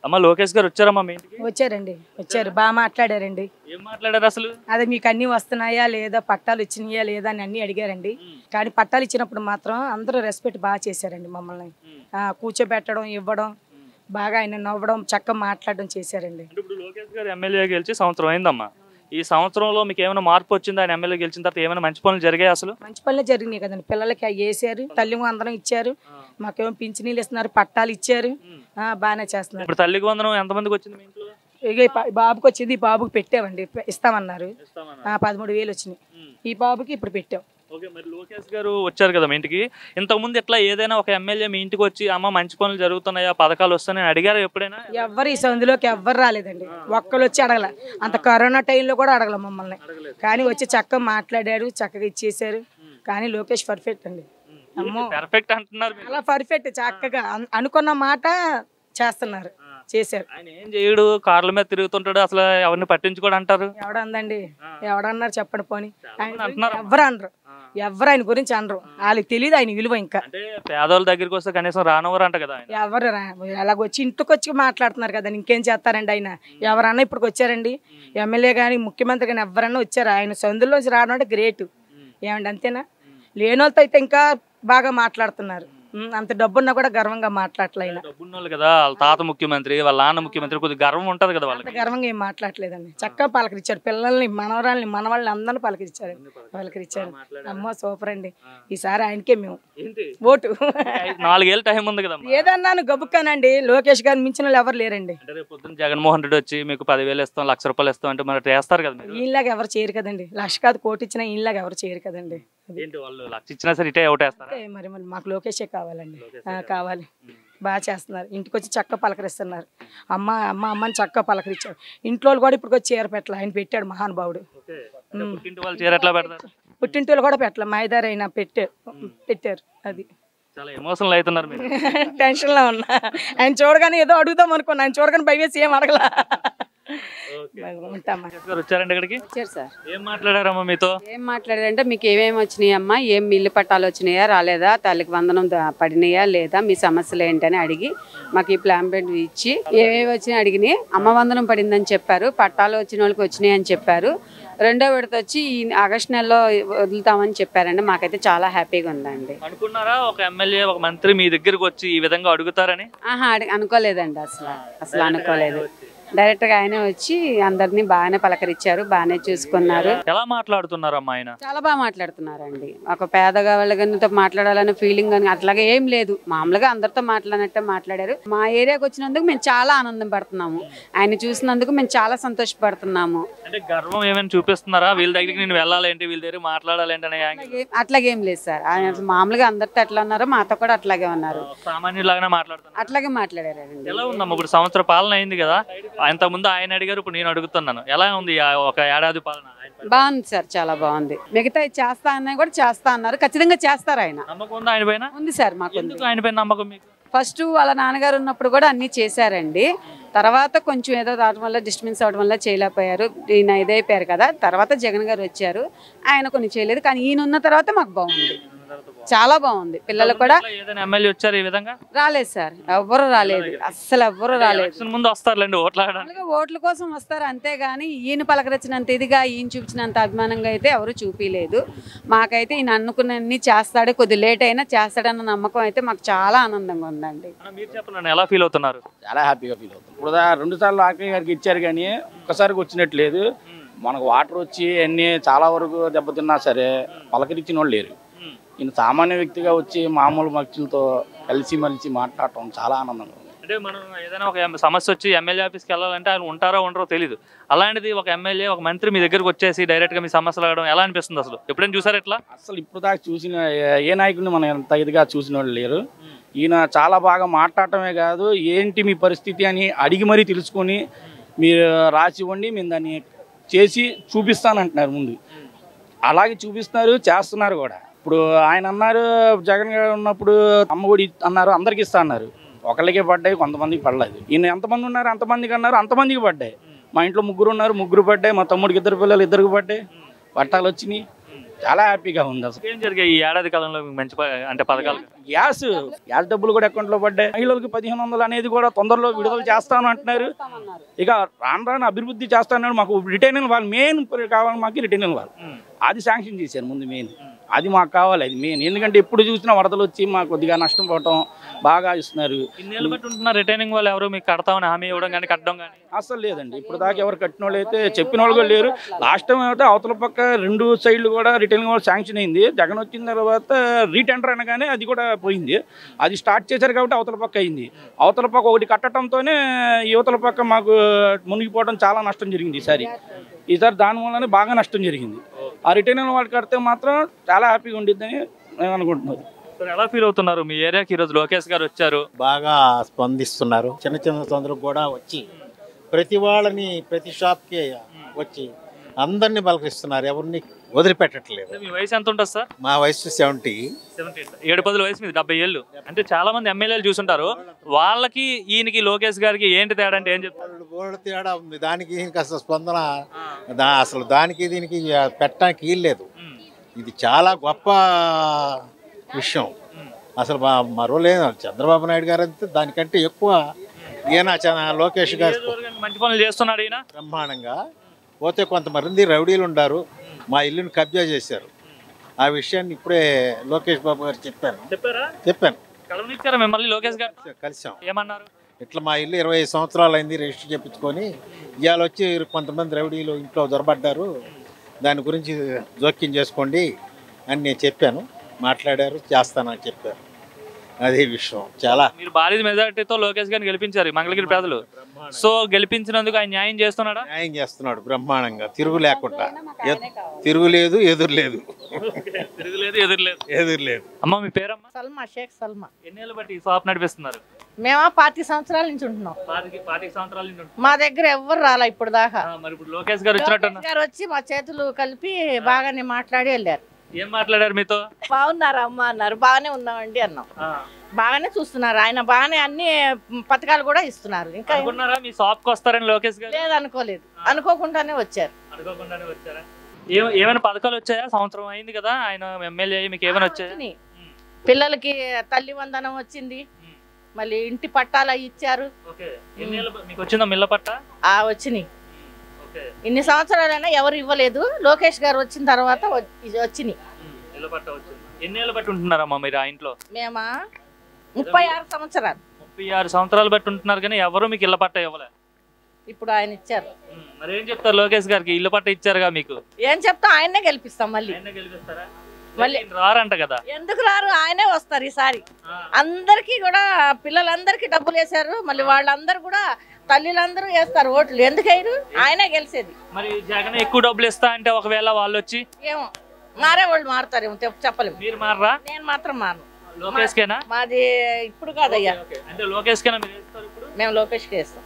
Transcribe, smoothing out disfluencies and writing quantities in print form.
అమ్మ లోకేష్ గారు వచ్చారమ్మా మీ ఇంటికి? వచ్చారండి, వచ్చారు, బాగా మాట్లాడారండి. ఏం మాట్లాడారు అసలు? అదే మీకు అన్ని వస్తున్నాయా లేదా, పట్టాలు ఇచ్చినాయా లేదా అని అన్ని అడిగారండి. కానీ పట్టాలు ఇచ్చినప్పుడు మాత్రం అందరూ రెస్పెక్ట్ బాగా చేశారండి మమ్మల్ని. కూర్చోబెట్టడం, ఇవ్వడం, బాగా ఆయన నవ్వడం, చక్కగా మాట్లాడడం చేశారండి. ఇప్పుడు లోకేష్ గారు ఎమ్మెల్యే గెలిచి సంవత్సరం అయిందమ్మా. ఈ సంవత్సరంలో మీకు ఏమైనా మార్పు వచ్చింది? ఆయన ఎమ్మెల్యే గెలిచిన తర్వాత ఏమైనా మంచి పనులు జరిగాయి? అసలు మంచి పనులే జరిగినాయి కదండి. పిల్లలకి వేసారు, తల్లి వందనం ఇచ్చారు, మాకేమో పింఛనీళ్ళు ఇస్తున్నారు, పట్టాలు ఇచ్చారు, బాగానే చేస్తున్నారు. ఇప్పుడు తల్లికి వందనం ఎంతమందికి వచ్చింది మీ ఇంట్లో? ఇక బాబుకి వచ్చింది, ఈ బాబుకి పెట్టామండి, ఇస్తామన్నారు. 13,000 వచ్చినాయి. ఈ బాబుకి ఇప్పుడు పెట్టాం. ఓకే, మరి లోకేష్ గారు వచ్చారు కదా మీ ఇంటికి. ఇంతకుముందు ఎట్లా ఏదైనా ఒక ఎమ్మెల్యే మీ ఇంటికి వచ్చి అమ్మ మంచి పనులు జరుగుతున్నాయా, పథకాలు వస్తున్నాయని అడిగారా ఎప్పుడైనా? ఎవరు ఈ సందులోకి ఎవ్వరు రాలేదండి, ఒక్కరు వచ్చి అడగల. అంత కరోనా టైంలో కూడా అడగల మమ్మల్ని. కానీ వచ్చి చక్కగా మాట్లాడారు, చక్కగా ఇచ్చేసారు. కానీ లోకేష్ పర్ఫెక్ట్ అండి. అమ్మో పర్ఫెక్ట్ అంటున్నారు, అలా పర్ఫెక్ట్, చక్కగా అనుకున్న మాట చేస్తున్నారు, చేశారు. ఆయన ఏం చేయడు, కార్ల మీద తిరుగుతుంటాడు, అసలు ఎవరిని పట్టించుకోడు అంటారు. ఎవడందండి, ఎవడన్నారు చెప్పండి పోనీ. అంటున్నారు. ఎవరు అనరు, ఎవరు ఆయన గురించి అనరు, వాళ్ళకి తెలియదు ఆయన విలువ. ఇంకా అంటే పేదవాళ్ళ దగ్గరికి వస్తే కనీసం రానవరు అంట కదా. ఎవరు అలాగొచ్చి ఇంటికి వచ్చి మాట్లాడుతున్నారు కదా, ఇంకేం చేస్తారండి ఆయన? ఎవరన్నా ఇప్పుడు వచ్చారండి ఎమ్మెల్యే కానీ ముఖ్యమంత్రి కానీ, ఎవరన్నా వచ్చారు? ఆయన సందులోంచి రావడం అంటే గ్రేట్. ఏమండి, అంతేనా? లేని వాళ్ళతో అయితే ఇంకా బాగా మాట్లాడుతున్నారు. అంత డబ్బున్నా కూడా గర్వంగా మాట్లాడలేదు. డబ్బున్నోళ్ళు కదా, వాళ్ళ తాత ముఖ్యమంత్రి, వాళ్ళ నాన్న ముఖ్యమంత్రి, కొద్దిగా గర్వం ఉంటది కదా వాళ్ళకి. గర్వంగా ఏం మాట్లాడలేదండి, చక్కగా పలకరించారు. పిల్లల్ని, మనవరాల్ని, మనవాళ్ళని అందరిని పలకరించారు. అమ్మో సూపర్ అండి. ఈసారి ఆయనకే మేము ఓటు. 4 ఏళ్ళ టైం ఉంది కదా. ఏదన్నాను గబుక్కానండి, లోకేష్ గారిని మించిన వాళ్ళు ఎవరు లేరండి. అంటే రేపు పొద్దున్న జగన్మోహన్ రెడ్డి వచ్చి మీకు 10,000 ఇస్తాం, 1,00,000 రూపాయలు ఇస్తాం అంటే మరి చేస్తారు కదా. ఈయనలాగా ఎవరు చేయరు కదండి, 1,00,000 కాదు కోటి ఇచ్చినా ఈయనలాగా ఎవరు చేయరు కదండి. ఏంటి వాళ్ళు 1,00,000 ఇచ్చినా సరే ఇటే ఓటేస్తారా? మరి మాకు లోకేషే కావాలండి, కావాలి. బాగా చేస్తున్నారు, ఇంటికి వచ్చి చక్కగా పలకరిస్తున్నారు. అమ్మ అమ్మ అమ్మని చక్కగా పలకరించారు. ఇంట్లో కూడా ఇప్పుడు వచ్చి చీర పెట్టాలి, ఆయన పెట్టాడు మహానుభావుడు. పుట్టింటి వాళ్ళు కూడా పెట్టాలి, మైదారు అయినా పెట్టారు. అది చాలా ఎమోషనల్ అవుతున్నారు మీరు. టెన్షన్ లో ఉన్నా, ఆయన చూడగానే ఏదో అడుగుదాం అనుకున్నా, ఆయన చూడగానే భయవేసి ఏం అడగలా. వచ్చారండి ఇక్కడికి. సార్ ఏం మాట్లాడారమ్మా మీతో? ఏం మాట్లాడారంటే మీకు ఏమేమి వచ్చినాయి అమ్మా, ఏం మిల్లు పట్టాలు వచ్చినాయా రాలేదా, తల్లికి వందనం పడినాయా లేదా, మీ సమస్యలు ఏంటని అడిగి మాకు ఈ ప్లాన్ బెడ్ ఇచ్చి ఏమేమి వచ్చినాయి అడిగినాయి. అమ్మ వందనం పడిందని చెప్పారు, పట్టాలు వచ్చిన వాళ్ళకి వచ్చినాయి అని చెప్పారు. రెండో విడత వచ్చి ఈ ఆగస్టు నెలలో వదులుతామని చెప్పారండి. మాకైతే చాలా హ్యాపీగా ఉందండి. అనుకున్నారా ఒక ఎమ్మెల్యే, ఒక మంత్రి మీ దగ్గరకు వచ్చి ఈ విధంగా అడుగుతారని? అనుకోలేదండి, అసలు అనుకోలేదు. డైరెక్ట్ గా ఆయనే వచ్చి అందరినీ బాగానే పలకరించారు, బాగానే చూసుకున్నారు. ఎలా మాట్లాడుతున్నారమ్మా ఆయన? చాలా బాగా మాట్లాడుతున్నారండి. ఒక పేదగా వాళ్ళతో మాట్లాడాలనే ఫీలింగ్ అని అట్లాగే ఏం లేదు, మామూలుగా అందరితో మాట్లాడినట్టే మాట్లాడారు. మా ఏరియాకి వచ్చినందుకు మేము చాలా ఆనందం పడుతున్నాము, ఆయన చూసినందుకు మేము చాలా సంతోషపడుతున్నాము. అంటే గర్వం ఏమైనా చూపిస్తున్నారా? వీళ్ళ దగ్గరికి నేను వెళ్ళాలేంటి, వీళ్ళ దగ్గర మాట్లాడాలేంటి అనే? అట్లాగేం లేదు సార్, ఆయన మామూలుగా అందరితో ఎట్లా ఉన్నారో మాతో కూడా అట్లాగే ఉన్నారు, సామాన్యులాగానే మాట్లాడుతున్నారు. అట్లాగే మాట్లాడారండి. ఎలా ఉందమ్మా ఇప్పుడు సంవత్సర పాలన అయింది కదా, అంత ముందు ఆయన అడిగారు, ఇప్పుడు నేను అడుగుతున్నాను, ఎలా ఉంది ఒక ఏడాది పాలన? బాగుంది సార్, చాలా బాగుంది. మిగతా చేస్తా అన్నా కూడా చేస్తా అన్నారు, ఖచ్చితంగా చేస్తారు. ఆయన నమ్మకం ఉందా ఆయన పైన? ఉంది సార్, మాకు ఆయన పైన నమ్మకం మీకు? ఫస్ట్ వాళ్ళ నాన్నగారు ఉన్నప్పుడు కూడా అన్ని చేశారండి, తర్వాత కొంచెం ఏదో దాని వల్ల డిస్టర్బెన్స్ అవడం వల్ల చేయలేకపోయారు, ఈయన ఇదైపోయారు కదా. తర్వాత జగన్ గారు వచ్చారు, ఆయన కొన్ని చేయలేదు, కానీ ఈయన ఉన్న తర్వాత మాకు బాగుంది, చాలా బాగుంది. పిల్లలు కూడా ఎమ్మెల్యే వచ్చారు ఈ విధంగా? రాలేదు సార్, ఎవ్వరు రాలేదు, అస్సలు ఎవ్వరు రాలేదు. ముందు వస్తారులేండి ఓట్ల కోసం వస్తారు అంతేగాని ఈయన పలకరించినంత ఇదిగా, ఈయన చూపించినంత అభిమానంగా అయితే ఎవరు చూపించలేదు. మాకైతే ఈయన అనుకున్నన్ని చేస్తాడు, కొద్ది లేట్ అయినా చేస్తాడన్న నమ్మకం అయితే మాకు చాలా ఆనందంగా ఉందండి. మీరు చెప్పండి, ఎలా ఫీల్ అవుతున్నారు? చాలా హ్యాపీగా ఫీల్ అవుతుంది. ఇప్పుడు 2 సార్లు ఆర్కే గారికి ఇచ్చారు కానీ ఒక్కసారికి వచ్చినట్లేదు. మనకు వాటర్ వచ్చి అన్నీ చాలా వరకు దెబ్బతిన్నా సరే పలకరించిన వాళ్ళు లేరు. ఈయన సామాన్య వ్యక్తిగా వచ్చి మామూలు మనుషులతో కలిసిమెలిసి మాట్లాడటం చాలా ఆనందంగా ఉంది. అంటే మనం ఏదైనా ఒక సమస్య వచ్చి ఎమ్మెల్యే ఆఫీస్కి వెళ్ళాలంటే ఆయన ఉంటారో ఉండరో తెలియదు, అలాంటిది ఒక ఎమ్మెల్యే, ఒక మంత్రి మీ దగ్గరకు వచ్చేసి డైరెక్ట్గా మీ సమస్యలు అడగడం ఎలా అనిపిస్తుంది అసలు? ఎప్పుడైనా చూసారు ఎట్లా? అసలు ఇప్పుడు దాకా చూసిన ఏ నాయకుడిని మనం ఎంత ఇదిగా చూసిన వాళ్ళు లేరు. ఈయన చాలా బాగా మాట్లాడటమే కాదు, ఏంటి మీ పరిస్థితి అని అడిగి మరీ తెలుసుకొని మీరు రాసి ఇవ్వండి, మేము దాన్ని చేసి చూపిస్తానంటున్నారు. ముందు అలాగే చూపిస్తున్నారు, చేస్తున్నారు కూడా. ఇప్పుడు ఆయన అన్నారు, జగన్ గారు ఉన్నప్పుడు అమ్మఒడి అన్నారు, అందరికి ఇస్తా అన్నారు. ఒకళ్ళకే పడ్డాయి, కొంతమందికి పడలేదు. ఈయన ఎంతమంది ఉన్నారు అంతమందికి అన్నారు, అంతమందికి పడ్డాయి. మా ఇంట్లో 3 ఉన్నారు, 3 పడ్డాయి. మా తమ్ముడికి 2 పిల్లలు, 2కి పడ్డాయి. పట్టాలు వచ్చినాయి, చాలా హ్యాపీగా ఉంది అసలు. ఏం జరిగాయి ఈ ఏడాది కాలంలో మీకు మంచి అంటే పథకాలు? గ్యాస్ డబ్బులు కూడా అకౌంట్లో పడ్డాయి. మహిళలకు 1500 అనేది కూడా తొందరలో విడుదల చేస్తాను అంటున్నారు. ఇక రాను అభివృద్ధి చేస్తాను. మాకు రిటైనింగ్ వాళ్ళు మెయిన్ కావాలి. మాకు రిటైనింగ్ వాళ్ళు అది శాంక్షన్ చేశారు ముందు మెయిన్. అది మాకు కావాలి, అది మెయిన్. ఎందుకంటే ఎప్పుడు చూసినా వరదలు వచ్చి మాకు కొద్దిగా నష్టం పోవటం బాగా ఇస్తున్నారు. ఇన్నేళ్ళు బట్టి ఉంటున్నారు రిటైనింగ్ వాళ్ళు ఎవరు మీకు కడతామని హామీ ఇవ్వడం కానీ కట్టడం కానీ? అసలు లేదండి. ఇప్పుడు దాకా ఎవరు కట్టిన వాళ్ళు అయితే చెప్పిన వాళ్ళు కూడా లేరు. లాస్ట్ టైం అయితే అవతల పక్క 2 సైడ్లు కూడా రిటైనింగ్ వాళ్ళు శాంక్షన్ అయింది. జగన్ వచ్చిన తర్వాత రీటెండర్ అనగానే అది కూడా పోయింది. అది స్టార్ట్ చేశారు కాబట్టి అవతల పక్క అయింది. అవతల పక్క ఒకటి కట్టడంతోనే యువతల పక్క మాకు మునిగిపోవడం చాలా నష్టం జరిగింది ఈసారి దానివల్లనే బాగా నష్టం జరిగింది. ఆ రిటైనింగ్ వాళ్ళు కడితే మాత్రం చాలా హ్యాపీగా ఉండిద్దని నేను అనుకుంటున్నాను. ఎలా ఫీల్ అవుతున్నారు? మీ ఏరియాకి ఈరోజు లోకేష్ గారు వచ్చారు, బాగా స్పందిస్తున్నారు. చిన్న చిన్న తొందరలు కూడా వచ్చి ప్రతి వాళ్ళని ప్రతి షాప్కి వచ్చి అందరినీ పలకరిస్తున్నారు. ఎవరిని వదిలిపెట్టట్లేదు. మీ వయసు ఎంత ఉంటుంది సార్? మా వయసు 70. 7-10 వయసు మీద 70 ఏళ్ళు. అంటే చాలా మంది ఎమ్మెల్యేలు చూసుంటారు. వాళ్ళకి ఈయనకి లోకేష్ గారికి ఏంటి తేడా అంటే ఏం చెప్తారు? బోర్డు తేడా ఉంది. దానికి దీనికి అసలు స్పందన అసలు దానికి దీనికి పెట్టడానికి వీల్లేదు. ఇది చాలా గొప్ప విషయం. అసలు మరో లేదు. చంద్రబాబు నాయుడు గారు అంతే దానికంటే ఎక్కువ ఈయన లోకేష్ గారు మంచి పనులు చేస్తున్నాడు ఈయన బ్రహ్మాండంగా. పోతే కొంతమంది రౌడీలు ఉన్నారు, మా ఇల్లుని కబ్జా చేశారు. ఆ విషయాన్ని ఇప్పుడే లోకేష్ బాబు గారు చెప్పాను. కలవనిచ్చారా మిమ్మల్ని లోకేష్ గారు? కలిసాం. ఏమన్నారు? ఇట్లా మా ఇల్లు 25 సంవత్సరాలు అయింది రిజిస్టర్ చేయించుకొని, ఇవాళ వచ్చి కొంతమంది రౌడీలు ఇంట్లో దొరబడ్డారు, దాని గురించి జోక్యం చేసుకోండి అని నేను చెప్పాను. మాట్లాడారు, చేస్తానని చెప్పారు. అదే విషయం. చాలా మీరు భారీ మెజారిటీతో లోకేష్ గారిని గెలిపించారు మంగళగిరి ప్రజలు. సో గెలిపించినందుకు ఆయన న్యాయం చేస్తున్నాడా? న్యాయం చేస్తున్నాడు బ్రహ్మాండంగా. తిరుగు లేకుండా. తిరుగులేదు, ఎదురులేదు. ఎదురులేదు. అమ్మ మీ పేరమ్మా? సల్మా, షేక్ సల్మా. ఎన్నేళ్ళు బట్టి ఈ షాప్ నడిపిస్తున్నారు? మేము 25 సంవత్సరాల నుంచి ఉంటున్నాం. 25 సంవత్సరాల నుంచి ఉంటున్నారు. మా దగ్గర ఎవ్వరు రాలా ఇప్పుడు దాకా. మరి ఇప్పుడు లోకేష్ గారు వచ్చినట్టు గారు వచ్చి మా చేతులు కలిపి బాగానే మాట్లాడి వెళ్ళారు. ఏం మాట్లాడారు మీతో? బాగున్నారా అమ్మ అన్నారు. బాగానే ఉన్నామండి అన్నాం. బాగానే చూస్తున్నారు ఆయన. బాగానే అన్ని పథకాలు కూడా ఇస్తున్నారు. ఇంకా అనుకున్నారా మీ షాప్ కి వస్తారని లోకేష్ గారు? లేదు, అనుకోలేదు. అనుకోకుండానే వచ్చారు. అనుకోకుండానే వచ్చారా? ఏమైనా పథకాలు వచ్చాయా? సంవత్సరం అయింది కదా ఆయన ఎమ్మెల్యే అయ్యి, మీకు ఏమైనా వచ్చాయా? పిల్లలకి తల్లి వందనం వచ్చింది, మళ్ళీ ఇంటి పట్టాలు ఇచ్చారు. మీకు వచ్చిందా మిల్ల పట్ట? వచ్చినాయి. ఇన్ని సంవత్సరాలైనా ఎవరు ఇవ్వలేదు. లోకేష్ గారు వచ్చిన తర్వాత వచ్చినాయి. ఎన్నేళ్ళు బట్టి ఉంటున్నారమ్మా మీరు ఆ ఇంట్లో? మేమా 36 సంవత్సరాలు. 36 సంవత్సరాలు బట్టి ఉంటున్నారు కానీ ఎవరు మీకు ఇళ్ళ పట్ట ఇవ్వలే. ఇప్పుడు ఆయన ఇచ్చారు. మరి ఏం చెప్తారు లోకేష్ గారికి? ఇళ్ళ పట్ట ఇచ్చారుగా మీకు. ఏం చెప్తాం, ఆయన్నే గెలిపిస్తాం. మళ్ళీ మళ్ళీ రారంట కదా? ఎందుకు రారు? ఆయనే వస్తారు ఈసారి. అందరికి కూడా పిల్లలందరికీ డబ్బులు వేశారు. మళ్ళీ వాళ్ళందరూ కూడా తల్లిలందరూ వేస్తారు ఓట్లు. ఎందుకు వేయరు? ఆయనే గెలిచేది. మరి జగన్ ఎక్కువ డబ్బులు ఇస్తా అంటే ఒకవేళ వాళ్ళు వచ్చి ఏమో మారే వాళ్ళు మారుతారేమో చెప్పలేము. మీరు మారరా? నేను మాత్రం మారను. లోకేష్ కేనా? మాది ఇప్పుడు కాదయ్యా. అంటే లోకేష్ కేనా మీరు వేస్తారు? ఇప్పుడు మేము లోకేష్కి వేస్తాం.